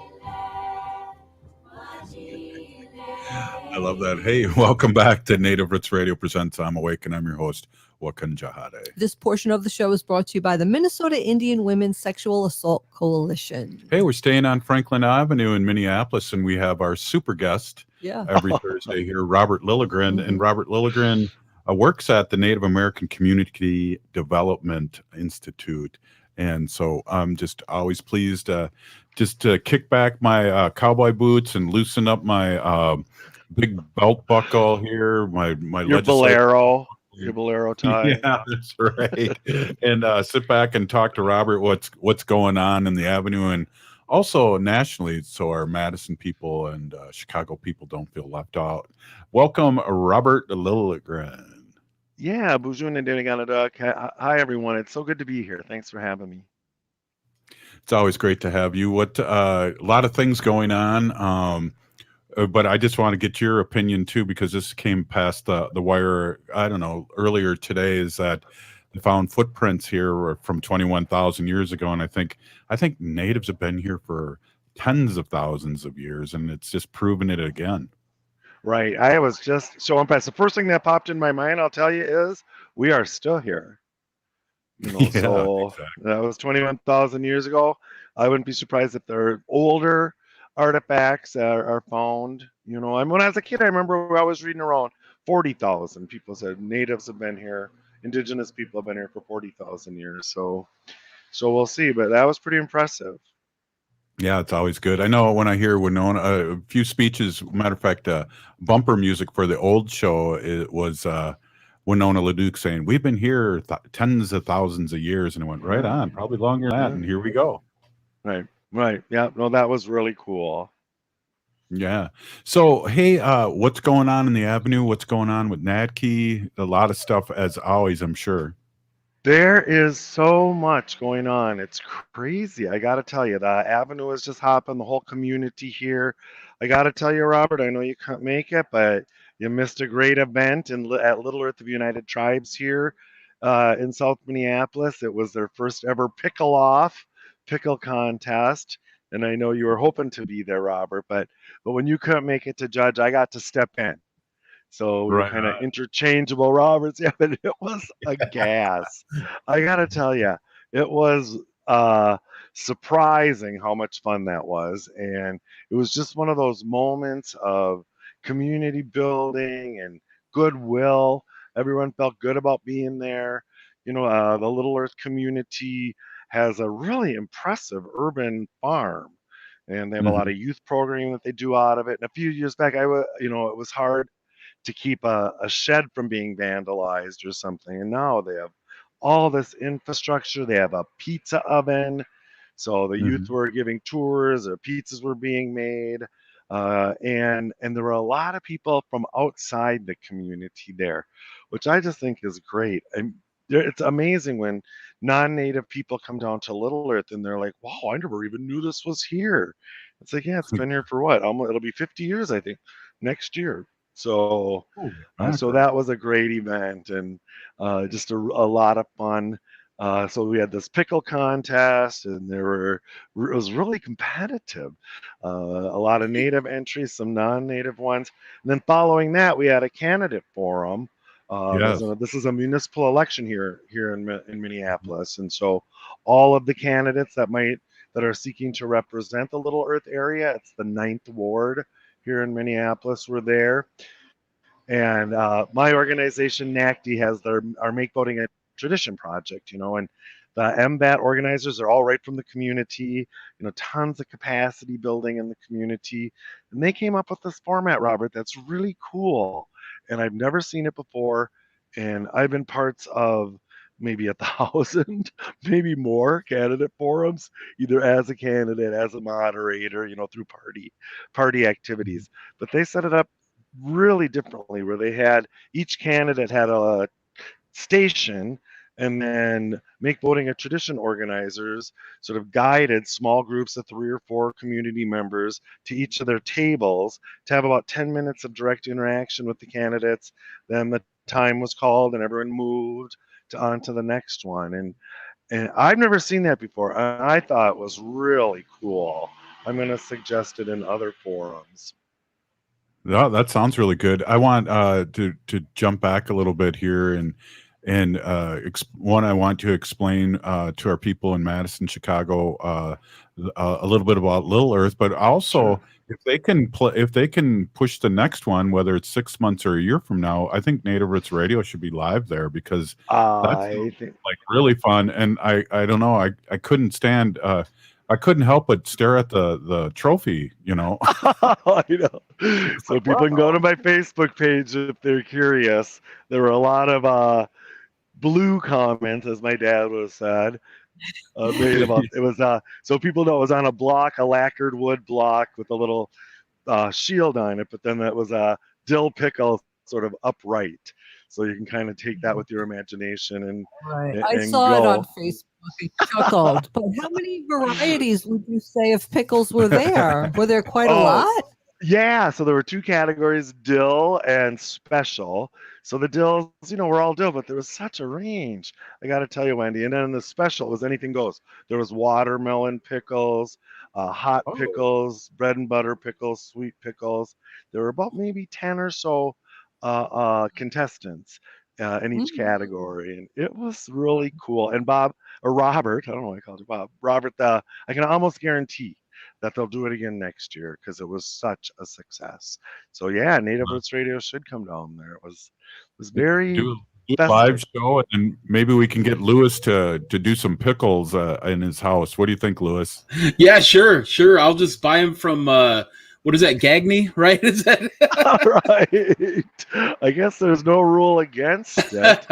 I love that. Hey, welcome back to Native Roots Radio Presents I'm Awake, and I'm your host, Wakan Jahade. This portion of the show is brought to you by the Minnesota Indian Women's Sexual Assault Coalition. Hey, we're staying on Franklin Avenue in Minneapolis, and we have our super guest every Thursday here, Robert Lilligren. And Robert Lilligren works at the Native American Community Development Institute. And so I'm just always pleased to kick back my cowboy boots and loosen up my big belt buckle here, my your bolero tie. Yeah, that's right. And sit back and talk to Robert what's going on in the Avenue and also nationally, so our Madison people and Chicago people don't feel left out. Welcome, Robert Lilligren. Yeah, Bujun and Deniganaduk. Hi, everyone. It's so good to be here. Thanks for having me. It's always great to have you. A lot of things going on, but I just want to get your opinion too, because this came past the wire. I don't know, earlier today is that they found footprints here from 21,000 years ago, and I think natives have been here for tens of thousands of years, and it's just proven it again. Right. I was just so impressed. The first thing that popped in my mind, I'll tell you, is we are still here. So exactly. That was 21,000 years ago. I wouldn't be surprised if there are older artifacts are found. When I was a kid, I remember I was reading around 40,000. People said natives have been here, indigenous people have been here for 40,000 years. So we'll see. But that was pretty impressive. Yeah, it's always good. I know when I hear Winona, a few speeches, matter of fact, bumper music for the old show, it was Winona LaDuke saying, we've been here tens of thousands of years. And it went right on, probably longer than that. And here we go. Right. Yeah, no, that was really cool. Yeah. So, hey, what's going on in the Avenue? What's going on with NACDI? A lot of stuff, as always, I'm sure. There is so much going on. It's crazy. I got to tell you, the Avenue is just hopping, the whole community here. I got to tell you, Robert, I know you can't make it, but you missed a great event at Little Earth of United Tribes here in South Minneapolis. It was their first ever pickle contest. And I know you were hoping to be there, Robert, but when you couldn't make it to judge, I got to step in. So we were kind of interchangeable, Roberts. Yeah, but it was a gas. I got to tell you, it was surprising how much fun that was. And it was just one of those moments of community building and goodwill. Everyone felt good about being there. The Little Earth community has a really impressive urban farm. And they have a lot of youth programming that they do out of it. And a few years back, it was hard to keep a shed from being vandalized or something. And now they have all this infrastructure. They have a pizza oven. So the youth were giving tours, pizzas were being made. And there were a lot of people from outside the community there, which I just think is great. And it's amazing when non-native people come down to Little Earth and they're like, wow, I never even knew this was here. It's like, yeah, it's been here for what? Almost, it'll be 50 years, I think, next year. So, so that was a great event and just a lot of fun. So we had this pickle contest, and it was really competitive. A lot of native entries, some non-native ones, and then following that, we had a candidate forum. Yes. This is a municipal election here in Minneapolis, and so all of the candidates that are seeking to represent the Little Earth area, it's the 9th Ward here in Minneapolis, were there. And my organization, NACDI, has our Make Voting a Tradition project, and the MVAT organizers are all right from the community, tons of capacity building in the community. And they came up with this format, Robert, that's really cool. And I've never seen it before. And I've been parts of maybe 1,000, maybe more candidate forums, either as a candidate, as a moderator, through party activities. But they set it up really differently, where they had each candidate had a station, and then Make Voting a Tradition organizers sort of guided small groups of 3 or 4 community members to each of their tables to have about 10 minutes of direct interaction with the candidates. Then the time was called and everyone moved on to the next one. And I've never seen that before. I thought it was really cool. I'm going to suggest it in other forums. That sounds really good. I want to jump back a little bit here and I want to explain to our people in Madison, Chicago, a little bit about Little Earth, but also if they can push the next one, whether it's 6 months or a year from now, I think Native Roots Radio should be live there, because that's like really fun. And I don't know, I couldn't stand. I couldn't help but stare at the trophy, I know. So people can go to my Facebook page if they're curious. There were a lot of blue comments, as my dad would have said, made about it was so people know it was on a lacquered wood block with a little shield on it, but then that was a dill pickle sort of upright. So you can kind of take that with your imagination and I saw it on Facebook. I chuckled. But how many varieties would you say of pickles were there? Were there quite a lot? Yeah, so there were 2 categories, dill and special. So the dills, were all dill, but there was such a range. I got to tell you, Wendy. And then the special was anything goes. There was watermelon pickles, hot pickles, bread and butter pickles, sweet pickles. There were about maybe 10 or so contestants in each category, and it was really cool. And Robert, I don't know why I called you Bob. Robert, I can almost guarantee that they'll do it again next year, because it was such a success. So yeah, Native Roots Radio should come down there. It was very do a live show, and then maybe we can get Lewis to do some pickles in his house. What do you think, Lewis? Yeah, sure. I'll just buy him from what is that, Gagney, right? Is that right? I guess there's no rule against it.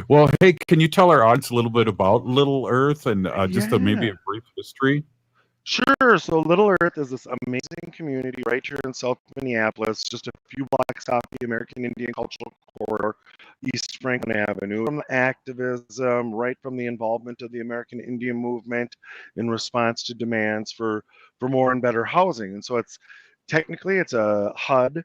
Well, hey, can you tell our audience a little bit about Little Earth and just maybe a brief history? Sure. So Little Earth is this amazing community right here in South Minneapolis, just a few blocks off the American Indian Cultural Corridor, East Franklin Avenue. From the activism, right from the involvement of the American Indian movement in response to demands for more and better housing. And so it's a HUD,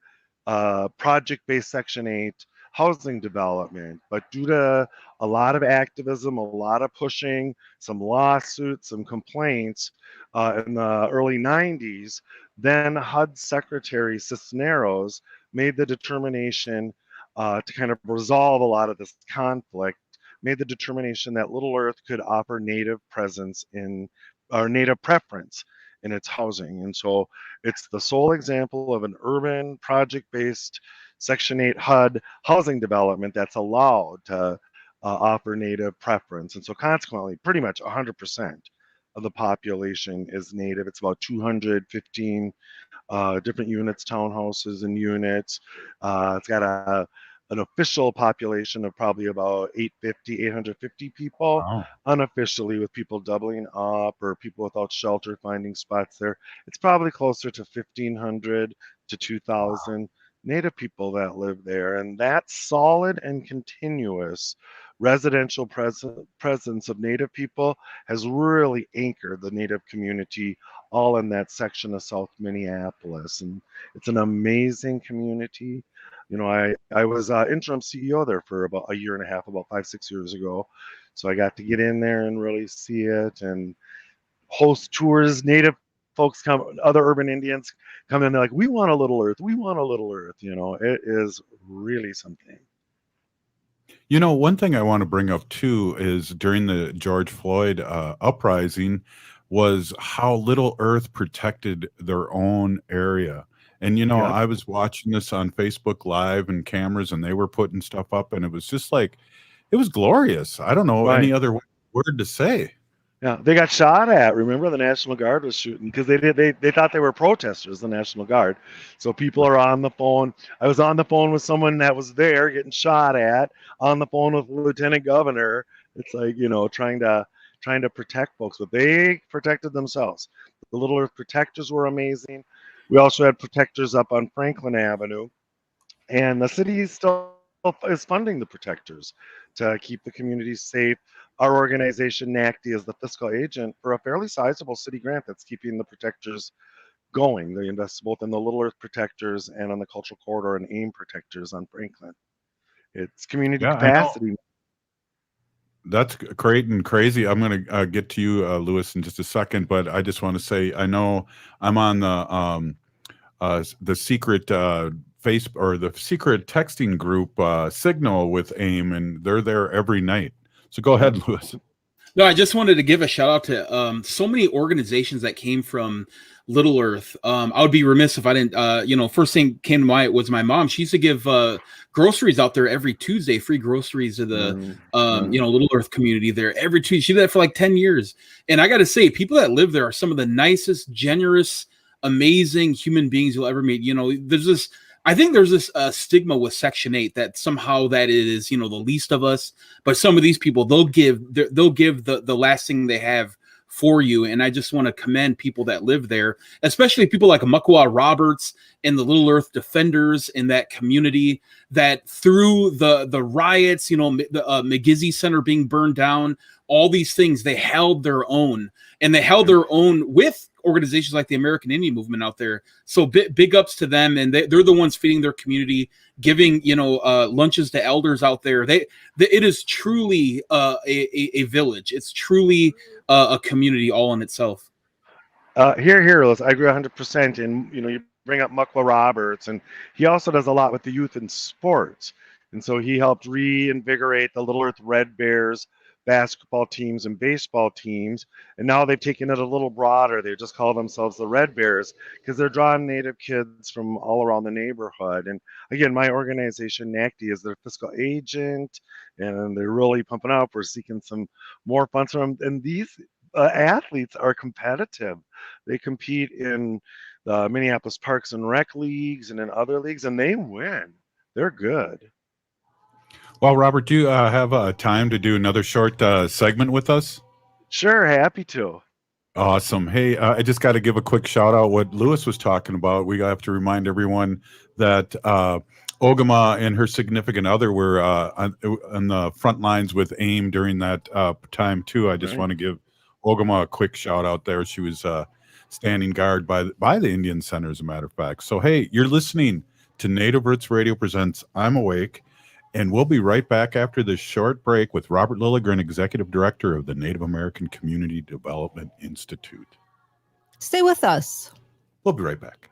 project-based Section 8 housing development, but due to a lot of activism, a lot of pushing, some lawsuits, some complaints in the early 90s, then HUD Secretary Cisneros made the determination to kind of resolve a lot of this conflict, made the determination that Little Earth could offer Native presence or Native preference in its housing. And so it's the sole example of an urban project-based Section 8 HUD housing development that's allowed to offer Native preference. And so consequently, pretty much 100% of the population is Native. It's about 215 different units, townhouses and units. It's got an official population of probably about 850 people. Wow. Unofficially, with people doubling up or people without shelter finding spots there, it's probably closer to 1,500 to 2,000. Native people that live there. And that solid and continuous residential presence of Native people has really anchored the Native community all in that section of South Minneapolis. And it's an amazing community. You know, I was interim CEO there for about a year and a half, about 5-6 years ago. So I got to get in there and really see it and host tours. Native folks come, other urban Indians come in, they're like, we want a little earth. We want a little earth. You know, it is really something. You know, one thing I want to bring up too is during the George Floyd uprising was how Little Earth protected their own area. And, you know, Yeah. I was watching this on Facebook Live and cameras, and they were putting stuff up, and it was just like, it was glorious. I don't know any Right. other word to say. Yeah, they got shot at. Remember, the National Guard was shooting because they thought they were protesters, the National Guard. So people are on the phone. I was on the phone with someone that was there getting shot at, on the phone with the Lieutenant Governor. It's like, you know, trying to protect folks, but they protected themselves. The Little Earth protectors were amazing. We also had protectors up on Franklin Avenue, and the city still is funding the protectors to keep the community safe. Our organization, NACDI, is the fiscal agent for a fairly sizable city grant that's keeping the protectors going. They invest both in the Little Earth protectors and on the Cultural Corridor and AIM protectors on Franklin. It's community Yeah, I know. capacity. That's great and crazy. I'm going to get to you, Lewis, in just a second, but I just want to say I know I'm on the secret or the secret texting group Signal with AIM, and they're there every night. So go ahead, Lewis. No, I just wanted to give a shout out to so many organizations that came from Little Earth. I would be remiss if I didn't, first thing came to mind was my mom. She used to give groceries out there every Tuesday, free groceries to the, Little Earth community there every Tuesday. She did that for like 10 years. And I got to say, people that live there are some of the nicest, generous, amazing human beings you'll ever meet. You know, I think there's this stigma with Section 8 that somehow that is, the least of us. But some of these people, they'll give the last thing they have for you. And I just want to commend people that live there, especially people like Ogimaa Roberts and the Little Earth Defenders in that community that through the riots, the McGizzy Center being burned down, all these things, they held their own, and they held their own with organizations like the American Indian Movement out there. So big ups to them. And they're the ones feeding their community, giving, lunches to elders out there. It is truly a village. It's truly a community all in itself. Here, Liz, I agree 100%. And, you bring up Ogimaa Roberts, and he also does a lot with the youth in sports. And so he helped reinvigorate the Little Earth Red Bears basketball teams and baseball teams, and now they've taken it a little broader. They just call themselves the Red Bears because they're drawing Native kids from all around the neighborhood. And again, my organization, NACDI, is their fiscal agent, and they're really pumping up. We're seeking some more funds from them. And these athletes are competitive. They compete in the Minneapolis Parks and Rec leagues and in other leagues, and they win. They're good. Well, Robert, do you have time to do another short segment with us? Sure, happy to. Awesome. Hey, I just got to give a quick shout out what Lewis was talking about. We have to remind everyone that Ogimaa and her significant other were on the front lines with AIM during that time too. I just want to give Ogimaa a quick shout out there. She was standing guard by the Indian Center, as a matter of fact. So, hey, you're listening to Native Roots Radio Presents I'm Awake. And we'll be right back after this short break with Robert Lilligren, Executive Director of the Native American Community Development Institute. Stay with us. We'll be right back.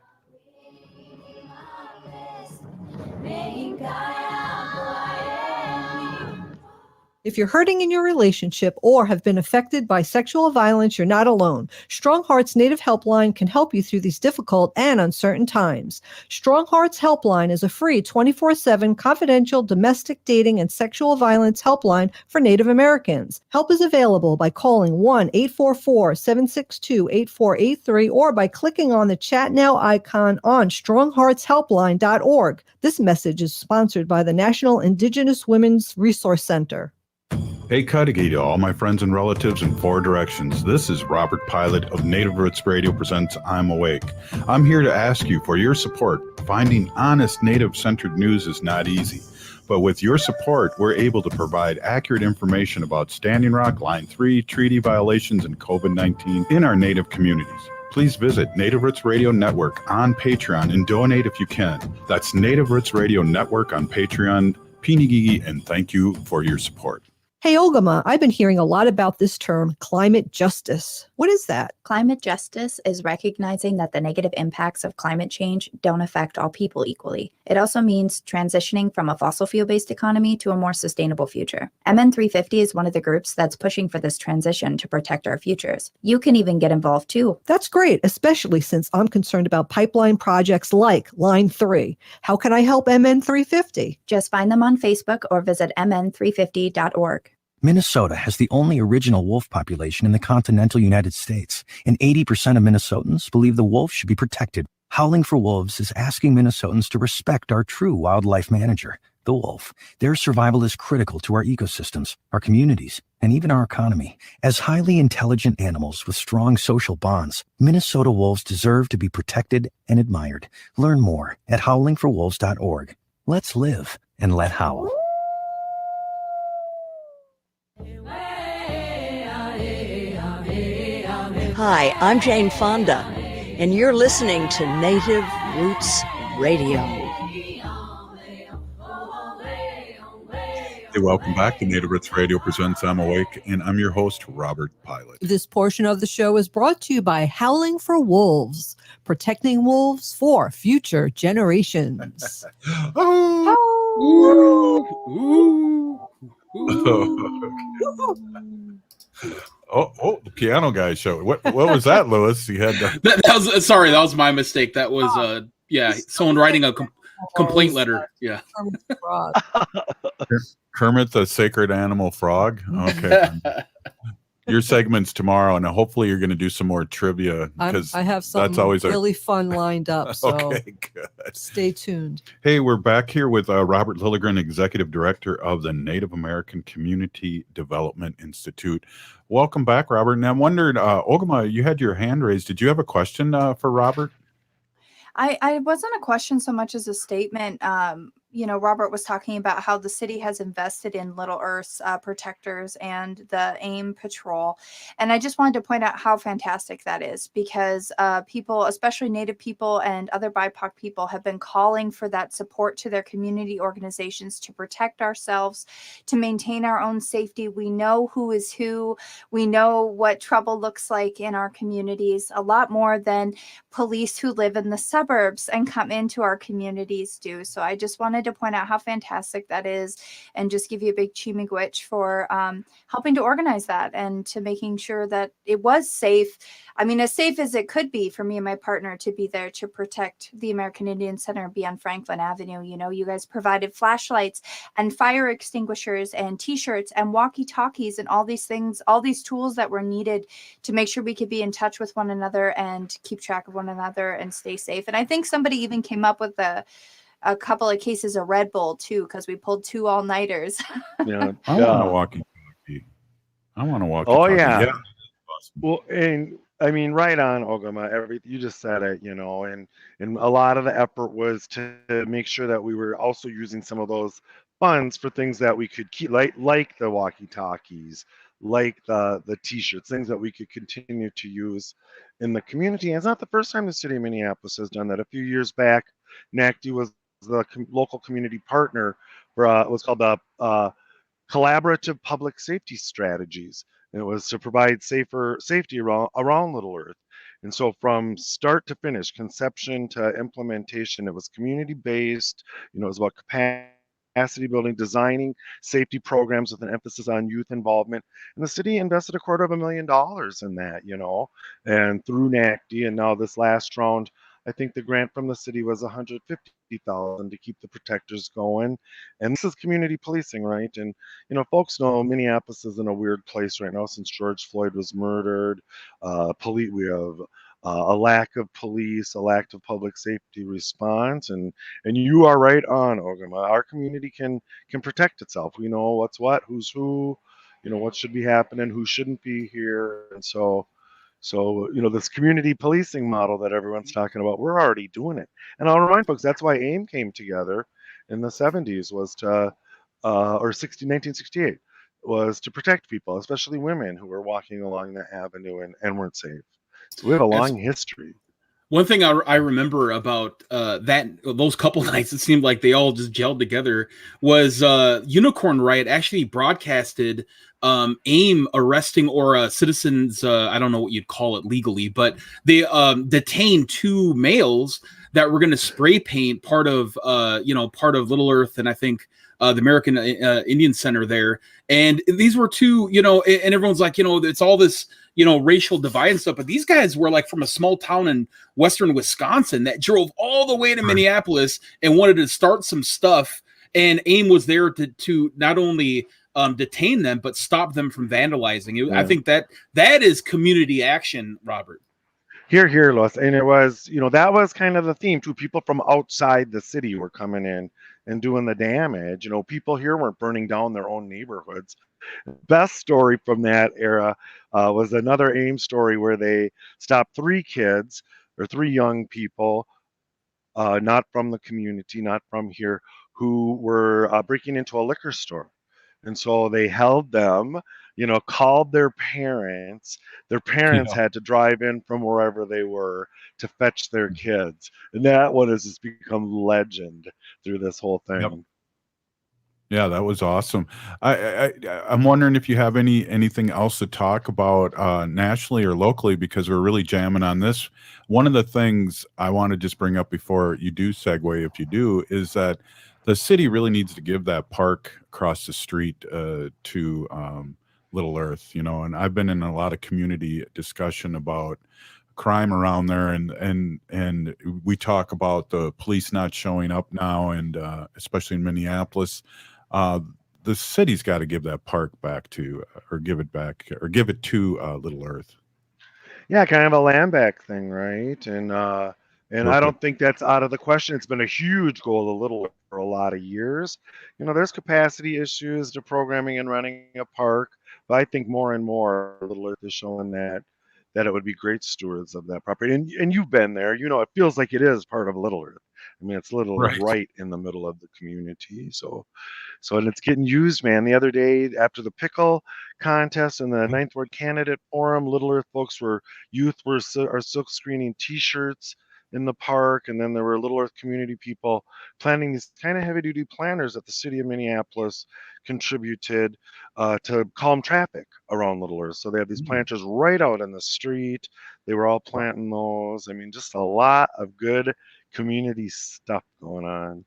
If you're hurting in your relationship or have been affected by sexual violence, you're not alone. Strong Hearts Native Helpline can help you through these difficult and uncertain times. Strong Hearts Helpline is a free 24/7 confidential domestic dating and sexual violence helpline for Native Americans. Help is available by calling 1-844-762-8483 or by clicking on the Chat Now icon on strongheartshelpline.org. This message is sponsored by the National Indigenous Women's Resource Center. Hey, Cudahy to all my friends and relatives in 4 directions. This is Robert Pilot of Native Roots Radio presents I'm Awake. I'm here to ask you for your support. Finding honest Native-centered news is not easy. But with your support, we're able to provide accurate information about Standing Rock, Line 3, treaty violations, and COVID-19 in our Native communities. Please visit Native Roots Radio Network on Patreon and donate if you can. That's Native Roots Radio Network on Patreon. Pinigigi, and thank you for your support. Hey, Ogimaa, I've been hearing a lot about this term, climate justice. What is that? Climate justice is recognizing that the negative impacts of climate change don't affect all people equally. It also means transitioning from a fossil fuel-based economy to a more sustainable future. MN350 is one of the groups that's pushing for this transition to protect our futures. You can even get involved too. That's great, especially since I'm concerned about pipeline projects like Line 3. How can I help MN350? Just find them on Facebook or visit mn350.org. Minnesota has the only original wolf population in the continental United States, and 80% of Minnesotans believe the wolf should be protected. Howling for Wolves is asking Minnesotans to respect our true wildlife manager, the wolf. Their survival is critical to our ecosystems, our communities, and even our economy. As highly intelligent animals with strong social bonds, Minnesota wolves deserve to be protected and admired. Learn more at howlingforwolves.org. Let's live and let howl. Hi, I'm Jane Fonda, and you're listening to Native Roots Radio. Hey, welcome back to Native Roots Radio presents I'm Awake, and I'm your host, Robert Pilot. This portion of the show is brought to you by Howling for Wolves, protecting wolves for future generations. The piano guy show. What was that, Lewis? You had that was sorry, that was my mistake. That was someone writing a complaint letter. Yeah. Kermit the Sacred Animal Frog. Okay. Your segment's tomorrow, and hopefully you're going to do some more trivia because I have something that's always really fun lined up. So okay, good. Stay tuned. Hey, we're back here with Robert Lilligren, Executive Director of the Native American Community Development Institute. Welcome back, Robert. And I wondered, Ogimaa, you had your hand raised. Did you have a question for Robert? I wasn't a question so much as a statement. Robert was talking about how the city has invested in Little Earth's protectors and the AIM patrol. And I just wanted to point out how fantastic that is because people, especially Native people and other BIPOC people, have been calling for that support to their community organizations to protect ourselves, to maintain our own safety. We know who is who. We know what trouble looks like in our communities a lot more than police who live in the suburbs and come into our communities do. So I just wanted to point out how fantastic that is and just give you a big chimigwitch for helping to organize that and to making sure that it was safe. I mean, as safe as it could be for me and my partner to be there to protect the American Indian Center and be on Franklin Avenue. You know, you guys provided flashlights and fire extinguishers and t-shirts and walkie-talkies and all these things, all these tools that were needed to make sure we could be in touch with one another and keep track of one another and stay safe. And I think somebody even came up with a couple of cases of Red Bull too, because we pulled 2 all-nighters. Yeah, I want to walkie-talkie. I want to walkie-talkie. Oh yeah. Yeah. Well, and I mean, right on, Ogimaa. You just said it, and a lot of the effort was to make sure that we were also using some of those funds for things that we could keep, like the walkie-talkies, like the t-shirts, things that we could continue to use in the community. And it's not the first time the city of Minneapolis has done that. A few years back, NACDI was the local community partner for what's called the Collaborative Public Safety Strategies. And it was to provide safety around Little Earth. And so from start to finish, conception to implementation, it was community-based, it was about capacity building, designing safety programs with an emphasis on youth involvement. And the city invested $250,000 in that, and through NACDI. And now this last round, I think the grant from the city was $150,000 to keep the protectors going. And this is community policing, right? And, folks know Minneapolis is in a weird place right now since George Floyd was murdered. We have a lack of police, a lack of public safety response. And you are right on, Ogimaa. Our community can protect itself. We know what's what, who's who, what should be happening, who shouldn't be here. And so this community policing model that everyone's talking about, we're already doing it. And I'll remind folks, that's why AIM came together in the 70s, was to, or 1968, was to protect people, especially women who were walking along the avenue and weren't safe. So we have a long history. One thing I remember about those couple nights, it seemed like they all just gelled together, was Unicorn Riot actually broadcasted AIM arresting or citizens, I don't know what you'd call it legally, but they detained two males that were going to spray paint part of Little Earth and I think the American Indian Center there. And these were two, and everyone's like, it's all this, racial divide and stuff. But these guys were like from a small town in western Wisconsin that drove all the way to Minneapolis and wanted to start some stuff. And AIM was there to not only detain them, but stop them from vandalizing. I think that is community action, Robert. Here, Lois. And it was, that was kind of the theme too. People from outside the city were coming in and doing the damage. People here weren't burning down their own neighborhoods. Best story from that era was another AIM story where they stopped three young people, not from the community, not from here, who were breaking into a liquor store. And so they held them, called their parents. Their parents had to drive in from wherever they were to fetch their kids. And that one has just become legend through this whole thing. Yep. Yeah, that was awesome. I'm wondering if you have anything else to talk about nationally or locally, because we're really jamming on this. One of the things I want to just bring up before you do segue, if you do, is that the city really needs to give that park across the street to Little Earth, and I've been in a lot of community discussion about crime around there, and we talk about the police not showing up now, and especially in Minneapolis. The city's got to give that park back to, or give it to Little Earth. Yeah, kind of a land back thing, right? And I don't think that's out of the question. It's been a huge goal of Little Earth for a lot of years. There's capacity issues to programming and running a park, but I think more and more Little Earth is showing that it would be great stewards of that property. And you've been there, it feels like it is part of Little Earth. I mean, it's right in the middle of the community. So and it's getting used, man. The other day after the pickle contest and the Ninth Ward Candidate Forum, Little Earth folks are silk screening T-shirts in the park, and then there were Little Earth community people planning these kind of heavy-duty planners that the city of Minneapolis contributed to calm traffic around Little Earth. So they have these planters right out in the street. They were all planting those. I mean, just a lot of good community stuff going on.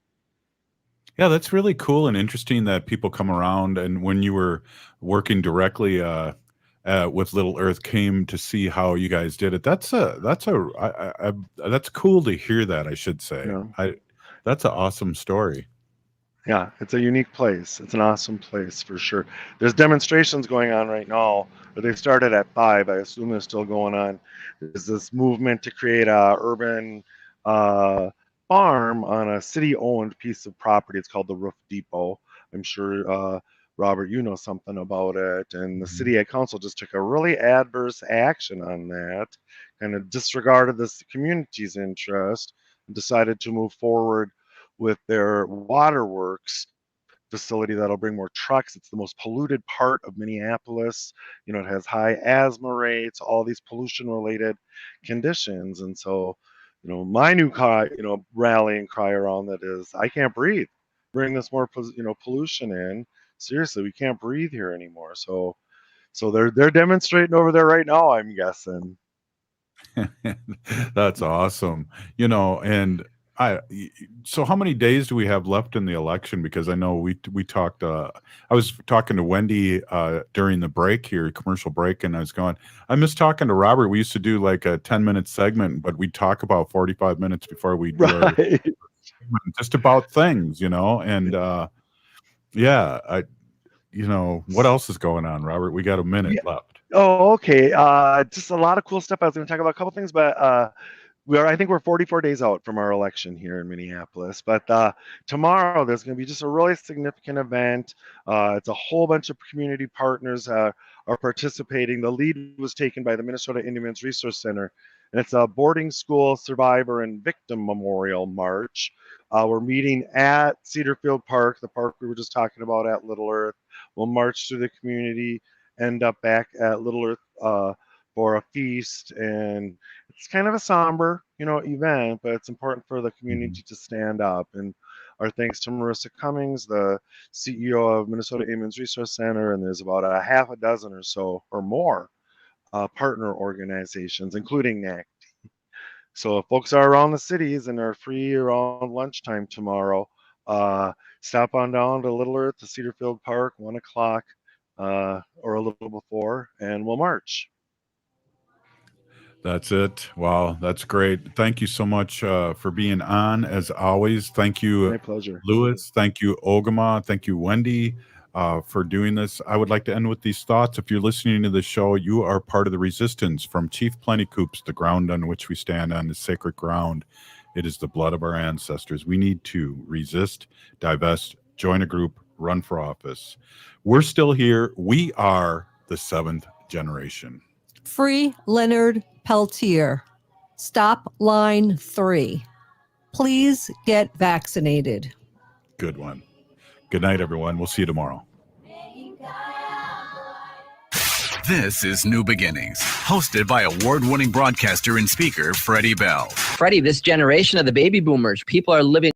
Yeah, that's really cool and interesting that people come around, and when you were working directly with Little Earth, came to see how you guys did it. That's cool to hear that, I should say. Yeah. That's an awesome story. Yeah, it's a unique place. It's an awesome place for sure. There's demonstrations going on right now. They started at 5. I assume they're still going on. There's this movement to create a urban farm on a city-owned piece of property. It's called the Roof Depot. I'm sure, Robert, you know something about it. And the city council just took a really adverse action on that, kind of disregarded the community's interest, and decided to move forward with their waterworks facility that'll bring more trucks. It's the most polluted part of Minneapolis. It has high asthma rates, all these pollution-related conditions. And so, my new rallying cry around that is, I can't breathe. Bring this more, pollution in. Seriously, we can't breathe here anymore. So they're demonstrating over there right now, I'm guessing. That's awesome. And so how many days do we have left in the election? Because I know we talked, I was talking to Wendy during the break here, commercial break, and I was going, I miss talking to Robert. We used to do like a 10-minute segment, but we'd talk about 45 minutes before we do our segment, just about things, and what else is going on, Robert? We got a minute left. Oh, okay. Just a lot of cool stuff. I was going to talk about a couple things, but I think we're 44 days out from our election here in Minneapolis, but tomorrow there's going to be just a really significant event. It's a whole bunch of community partners are participating. The lead was taken by the Minnesota Indian Men's Resource Center, and it's a boarding school survivor and victim memorial march. We're meeting at Cedarfield Park, the park we were just talking about at Little Earth. We'll march through the community, end up back at Little Earth for a feast, and it's kind of a somber, event, but it's important for the community to stand up. And our thanks to Marissa Cummings, the CEO of Minnesota Indian Resource Center, and there's about a half a dozen or so or more partner organizations, including NACDI. So if folks are around the cities and are free around lunchtime tomorrow, stop on down to Little Earth, to Cedarfield Park, 1 o'clock or a little before, and we'll march. That's it. Wow, that's great. Thank you so much for being on, as always. Thank you, my pleasure, Louis. Thank you, Ogimaa. Thank you, Wendy, for doing this. I would like to end with these thoughts. If you're listening to the show, you are part of the resistance. From Chief Plentycoops, the ground on which we stand on is sacred ground. It is the blood of our ancestors. We need to resist, divest, join a group, run for office. We're still here. We are the 7th generation. Free Leonard Peltier. Stop line 3. Please get vaccinated. Good one. Good night, everyone. We'll see you tomorrow. This is New Beginnings, hosted by award-winning broadcaster and speaker Freddie Bell. Freddie, this generation of the baby boomers, people are living